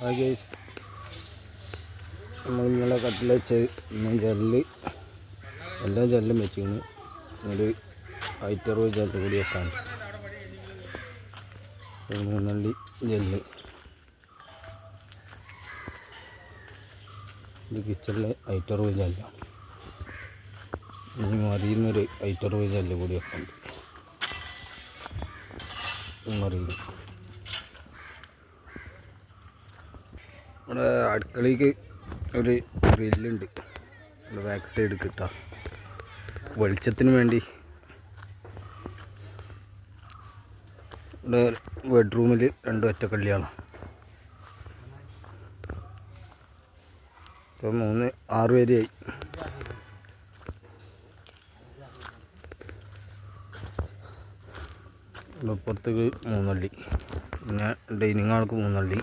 Hi guys, നമ്മൾ ഇന്നലെ കട്ടിൽ വെച്ച് ജെല്ല് എല്ലാ ജെല്ലും വെച്ചിരുന്നു. ഒരു 560 ജെല്ല് കൂടി വെക്കാൻ, ഒരു 3 അള്ളി ജെല്ല്. ഇത് കിച്ചണിലെ 560 ജെല്ല്. ഇനി മറിയുന്നൊരു 560 ജെല്ല് കൂടി വെക്കാൻ മറിയുന്നു. നമ്മുടെ അടുക്കളയ്ക്ക് ഒരു ഗ്രില്ലുണ്ട്, ബാക്ക് സൈഡ് കിട്ടാം വെളിച്ചത്തിന് വേണ്ടി. ഇവിടെ ബെഡ്റൂമിൽ 2 ഒറ്റക്കള്ളിയാണ്. ഇപ്പം 6 വരെയായി. പുറത്തേക്ക് 3 അള്ളി, പിന്നെ ഡൈനിങ് ഹാൾക്ക് 3 അള്ളി.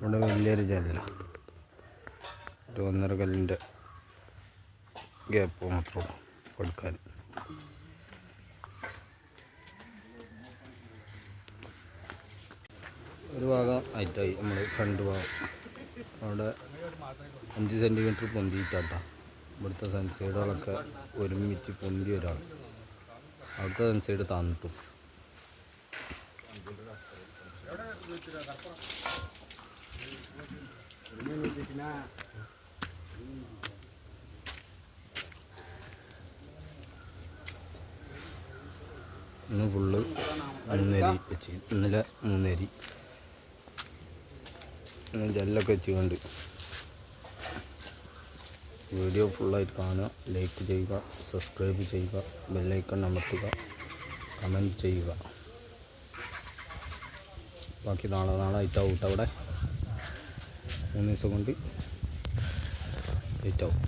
ഇവിടെ വലിയൊരു ജനല, ഒരു 1.5 കല്ലിൻ്റെ ഗ്യാപ്പ് മാത്രമേ കൊടുക്കാൻ. ഒരു ഭാഗം ഹൈറ്റായി, നമ്മൾ ഫ്രണ്ട് ഭാഗം അവിടെ 5 സെൻറ്റിമീറ്റർ പൊന്തിയിട്ടാട്ടാ. ഇവിടുത്തെ സൺസൈഡുകളൊക്കെ ഒരുമിച്ച് പൊന്തി ഒരാൾ, അവിടുത്തെ സൺസൈഡ് താന്നിട്ടു. ഇന്ന് ഫുള്ള് 3 അരി വെച്ച്, ഇന്നലെ 3 അരി. ജെല്ലൊക്കെ വെച്ചുകൊണ്ട് വീഡിയോ ഫുള്ളായിട്ട് കാണുക, ലൈക്ക് ചെയ്യുക, സബ്സ്ക്രൈബ് ചെയ്യുക, ബെല്ലൈക്കൺ അമർത്തുക, കമൻറ്റ് ചെയ്യുക. ബാക്കി നാളെ ആയിട്ടാവും കേട്ടോ. അവിടെ 3 ദിവസം കൊണ്ട് ലേറ്റാവും.